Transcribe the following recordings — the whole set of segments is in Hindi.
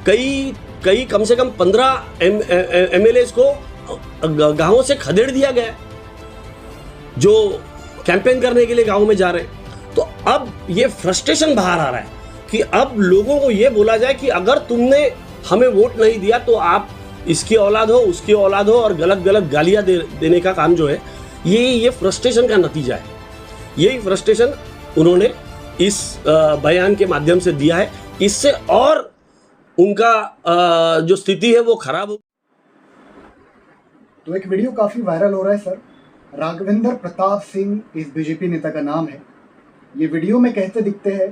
कई कई कम से कम 15 MLAs को गांवों से खदेड़ दिया गया है, जो कैंपेन करने के लिए गांव में जा रहे हैं। तो अब ये फ्रस्ट्रेशन बाहर आ रहा है कि अब लोगों को ये बोला जाए कि अगर तुमने हमें वोट नहीं दिया तो आप इसकी औलाद हो, उसकी औलाद हो, और गलत गलत गालियां देने का काम जो है, ये फ्रस्ट्रेशन का नतीजा है। यही फ्रस्ट्रेशन उन्होंने इस बयान के माध्यम से दिया है। इससे और उनका जो स्थिति है वो खराब हो। तो एक वीडियो काफी वायरल हो रहा है सर। राघवेंद्र प्रताप सिंह इस बीजेपी नेता का नाम है। ये वीडियो में कहते दिखते हैं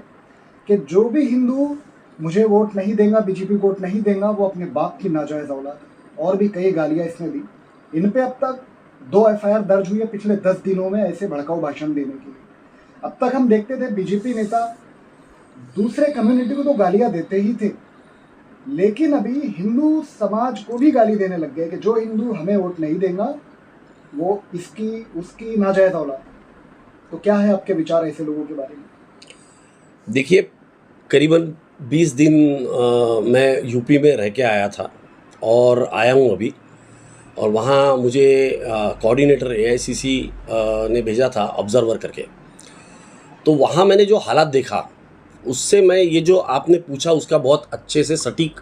कि जो भी हिंदू मुझे वोट नहीं देगा, बीजेपी वोट नहीं देगा, वो अपने बाप की नाजायज औलाद है। और भी कई गालियां इसने दी। इन पे अब तक 2 FIR दर्ज हुई है पिछले 10 दिनों में ऐसे भड़काऊ भाषण देने के लिए। अब तक हम देखते थे बीजेपी नेता दूसरे कम्युनिटी को तो गालियां देते ही थे, लेकिन अभी हिंदू समाज को भी गाली देने लग गए कि जो हिंदू हमें वोट नहीं देगा वो इसकी उसकी नाजायज औलाद। तो क्या है आपके विचार ऐसे लोगों के बारे में? देखिए, करीबन 20 दिन मैं यूपी में रह के आया था और आया हूँ अभी, और वहाँ मुझे कोऑर्डिनेटर AICC ने भेजा था ऑब्जर्वर करके। तो वहाँ मैंने जो हालात देखा, उससे मैं ये जो आपने पूछा उसका बहुत अच्छे से सटीक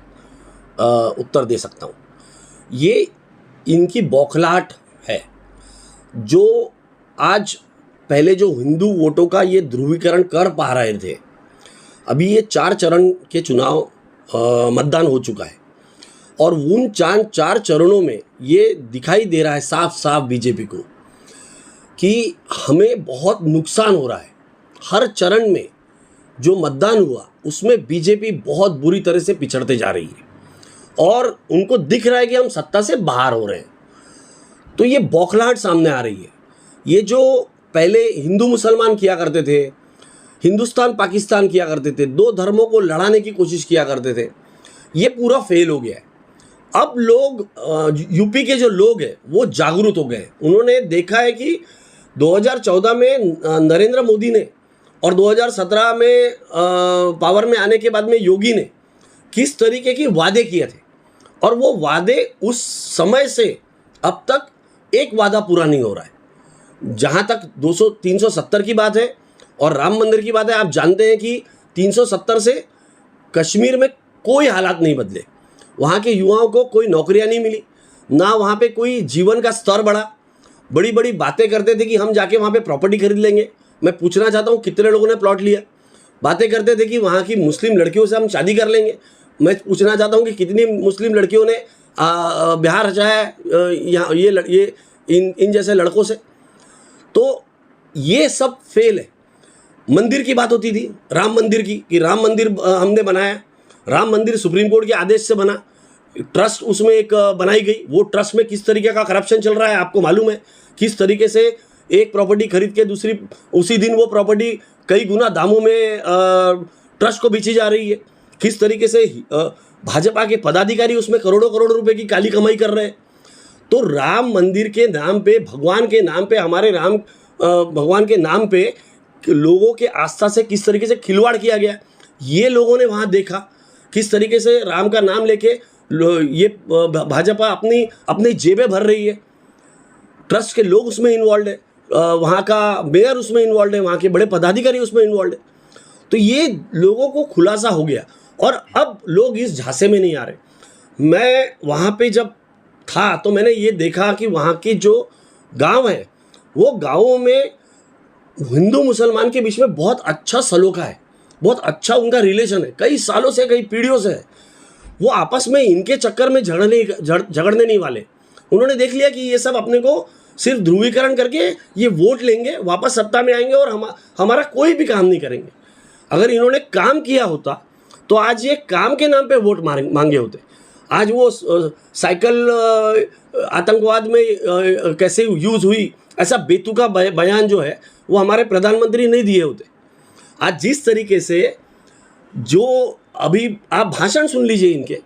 उत्तर दे सकता हूँ। ये इनकी बौखलाहट है, जो आज पहले जो हिंदू वोटों का ये ध्रुवीकरण कर पा रहे थे, अभी ये 4 चरण के चुनाव मतदान हो चुका है, और उन 4 चरणों में ये दिखाई दे रहा है साफ साफ बीजेपी को कि हमें बहुत नुकसान हो रहा है। हर चरण में जो मतदान हुआ उसमें बीजेपी बहुत बुरी तरह से पिछड़ते जा रही है, और उनको दिख रहा है कि हम सत्ता से बाहर हो रहे हैं। तो ये बौखलाहट सामने आ रही है। ये जो पहले हिंदू मुसलमान किया करते थे, हिंदुस्तान पाकिस्तान किया करते थे, 2 धर्मों को लड़ाने की कोशिश किया करते थे, ये पूरा फेल हो गया है। अब लोग यूपी के जो लोग हैं वो जागरूक हो गए। उन्होंने देखा है कि 2014 में नरेंद्र मोदी ने और 2017 में पावर में आने के बाद में योगी ने किस तरीके की वादे किए थे, और वो वादे उस समय से अब तक एक वादा पूरा नहीं हो रहा है। जहाँ तक 370 की बात है और राम मंदिर की बात है, आप जानते हैं कि 370 से कश्मीर में कोई हालात नहीं बदले। वहाँ के युवाओं को कोई नौकरियाँ नहीं मिली, ना वहाँ पे कोई जीवन का स्तर बढ़ा। बड़ी बड़ी बातें करते थे कि हम जाके वहाँ पे प्रॉपर्टी खरीद लेंगे। मैं पूछना चाहता हूँ कितने लोगों ने प्लॉट लिया। बातें करते थे कि वहाँ की मुस्लिम लड़कियों से हम शादी कर लेंगे। मैं पूछना चाहता हूँ कि कितनी मुस्लिम लड़कियों ने बिहार रचाया यहाँ ये इन जैसे लड़कों से। तो ये सब फेल है। मंदिर की बात होती थी, राम मंदिर की, कि राम मंदिर हमने बनाया। राम मंदिर सुप्रीम कोर्ट के आदेश से बना, ट्रस्ट उसमें एक बनाई गई। वो ट्रस्ट में किस तरीके का करप्शन चल रहा है आपको मालूम है। किस तरीके से एक प्रॉपर्टी खरीद के दूसरी उसी दिन वो प्रॉपर्टी कई गुना दामों में ट्रस्ट को बेची जा रही है। किस तरीके से भाजपा के पदाधिकारी उसमें करोड़ों करोड़ रुपए की काली कमाई कर रहे हैं। तो राम मंदिर के नाम पे, भगवान के नाम पे, हमारे राम भगवान के नाम पे लोगों के आस्था से किस तरीके से खिलवाड़ किया गया, ये लोगों ने वहाँ देखा। किस तरीके से राम का नाम लेके ये भाजपा अपनी जेबें भर रही है। ट्रस्ट के लोग उसमें इन्वॉल्व है, वहाँ का मेयर उसमें इन्वॉल्व है, वहाँ के बड़े पदाधिकारी उसमें इन्वॉल्व है। तो ये लोगों को खुलासा हो गया, और अब लोग इस झांसे में नहीं आ रहे। मैं वहाँ पे जब था तो मैंने ये देखा कि वहाँ के जो गांव हैं, वो गांवों में हिंदू मुसलमान के बीच में बहुत अच्छा सलोखा है, बहुत अच्छा उनका रिलेशन है, कई सालों से, कई पीढ़ियों से है। वो आपस में इनके चक्कर में झगड़ने नहीं वाले। उन्होंने देख लिया कि ये सब अपने को सिर्फ ध्रुवीकरण करके ये वोट लेंगे, वापस सत्ता में आएंगे और हमारा कोई भी काम नहीं करेंगे। अगर इन्होंने काम किया होता तो आज ये काम के नाम पे वोट मांगे होते। आज वो साइकिल आतंकवाद में कैसे यूज़ हुई, ऐसा बेतुका बयान जो है वो हमारे प्रधानमंत्री नहीं दिए होते। आज जिस तरीके से जो अभी आप भाषण सुन लीजिए इनके,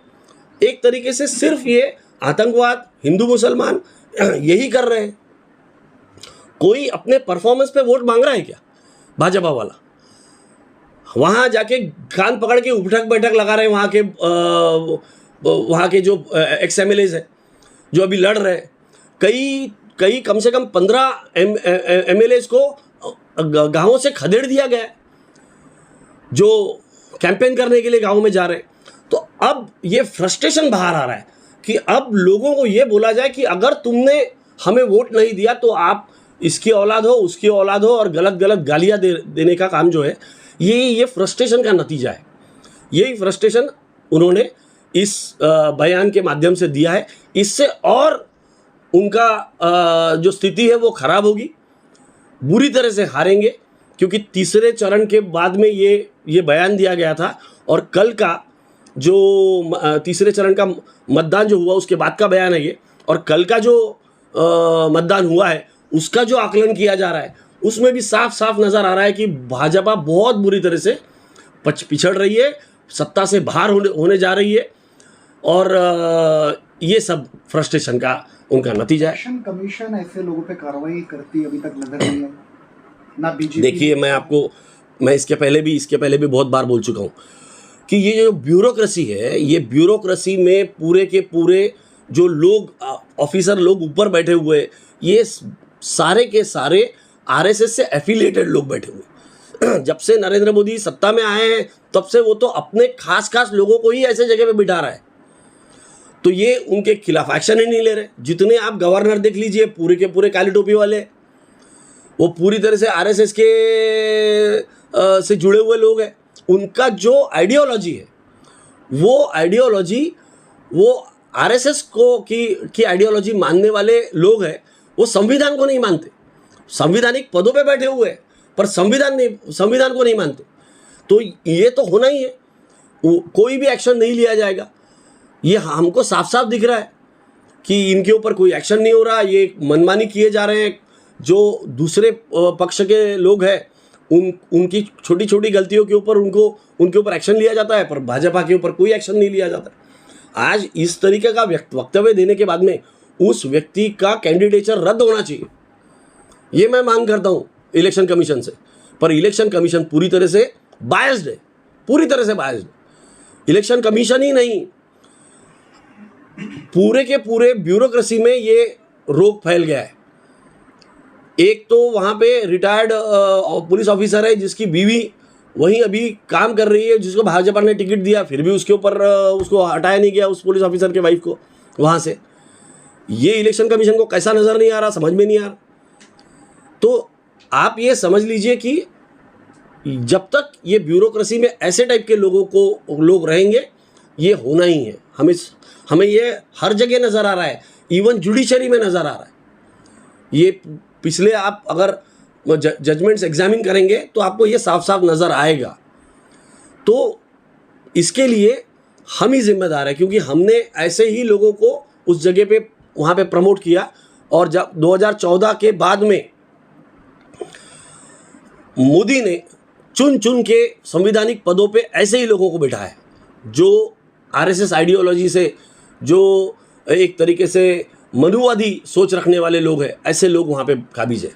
एक तरीके से सिर्फ ये आतंकवाद, हिंदू मुसलमान यही कर रहे हैं। कोई अपने परफॉर्मेंस पे वोट मांग रहा है क्या भाजपा वाला? वहाँ जाके कान पकड़ के उठक बैठक लगा रहे हैं वहाँ के जो एक्स MLAs हैं जो अभी लड़ रहे हैं। कई कम से कम 15 MLAs को गाँवों से खदेड़ दिया गया है जो कैंपेन करने के लिए गाँव में जा रहे हैं। तो अब ये फ्रस्ट्रेशन बाहर आ रहा है कि अब लोगों को ये बोला जाए कि अगर तुमने हमें वोट नहीं दिया तो आप इसकी औलाद हो उसकी औलाद हो, और गलत गलत गालियाँ देने का काम जो है ये फ्रस्ट्रेशन का नतीजा है। यही फ्रस्ट्रेशन उन्होंने इस बयान के माध्यम से दिया है। इससे और उनका जो स्थिति है वो खराब होगी, बुरी तरह से हारेंगे, क्योंकि तीसरे चरण के बाद में ये बयान दिया गया था और कल का जो तीसरे चरण का मतदान जो हुआ उसके बाद का बयान है ये, और कल का जो मतदान हुआ है उसका जो आकलन किया जा रहा है उसमें भी साफ साफ नज़र आ रहा है कि भाजपा बहुत बुरी तरह से पिछड़ रही है, सत्ता से बाहर होने जा रही है, और ये सब फ्रस्ट्रेशन का उनका नतीजा है। इलेक्शन कमीशन ऐसे लोगों पे कार्रवाई करती अभी तक नजर नहीं आई ना बीजेपी। देखिए, मैं इसके पहले भी बहुत बार बोल चुका हूँ कि ये जो ब्यूरोक्रेसी है, ये ब्यूरोक्रेसी में पूरे के पूरे जो लोग ऑफिसर लोग ऊपर बैठे हुए, ये सारे के सारे RSS से एफिलिएटेड लोग बैठे हुए। जब से नरेंद्र मोदी सत्ता में आए हैं तब से वो तो अपने खास लोगों को ही ऐसे जगह पे बिठा रहा है, तो ये उनके खिलाफ एक्शन ही नहीं ले रहे। जितने आप गवर्नर देख लीजिए, पूरे के पूरे काली टोपी वाले, वो पूरी तरह से RSS के से जुड़े हुए लोग हैं। उनका जो आइडियोलॉजी है वो RSS को की आइडियोलॉजी मानने वाले लोग हैं, वो संविधान को नहीं मानते। संवैधानिक पदों पे बैठे हुए हैं पर संविधान को नहीं मानते। तो ये तो होना ही है, कोई भी एक्शन नहीं लिया जाएगा। ये हमको साफ साफ दिख रहा है कि इनके ऊपर कोई एक्शन नहीं हो रहा, ये मनमानी किए जा रहे हैं। जो दूसरे पक्ष के लोग हैं उनकी छोटी छोटी गलतियों के ऊपर उनके ऊपर एक्शन लिया जाता है, पर भाजपा के ऊपर कोई एक्शन नहीं लिया जाता। आज इस तरीके का वक्तव्य देने के बाद में उस व्यक्ति का कैंडिडेचर रद्द होना चाहिए, ये मैं मांग करता हूँ इलेक्शन कमीशन से। पर इलेक्शन कमीशन पूरी तरह से बायस्ड है, पूरी तरह से बायस्ड। इलेक्शन कमीशन ही नहीं, पूरे के पूरे ब्यूरोक्रेसी में ये रोग फैल गया है। एक तो वहाँ पे रिटायर्ड पुलिस ऑफिसर है जिसकी बीवी वहीं अभी काम कर रही है, जिसको भाजपा ने टिकट दिया, फिर भी उसके ऊपर उसको हटाया नहीं गया, उस पुलिस ऑफिसर के वाइफ को वहाँ से। ये इलेक्शन कमीशन को कैसा नज़र नहीं आ रहा, समझ में नहीं आ रहा। तो आप ये समझ लीजिए कि जब तक ये ब्यूरोक्रेसी में ऐसे टाइप के लोग रहेंगे, ये होना ही है। हमें ये हर जगह नज़र आ रहा है, इवन जुडिशरी में नज़र आ रहा है। ये पिछले आप अगर जजमेंट्स एग्जामिन करेंगे तो आपको ये साफ साफ नज़र आएगा। तो इसके लिए हम ही जिम्मेदार है, क्योंकि हमने ऐसे ही लोगों को उस जगह पे वहाँ पे प्रमोट किया, और जब 2014 के बाद में मोदी ने चुन के संवैधानिक पदों पे ऐसे ही लोगों को बिठाया जो RSS आइडियोलॉजी से, जो एक तरीके से मनुवादी सोच रखने वाले लोग हैं, ऐसे लोग वहाँ पे काबिज है।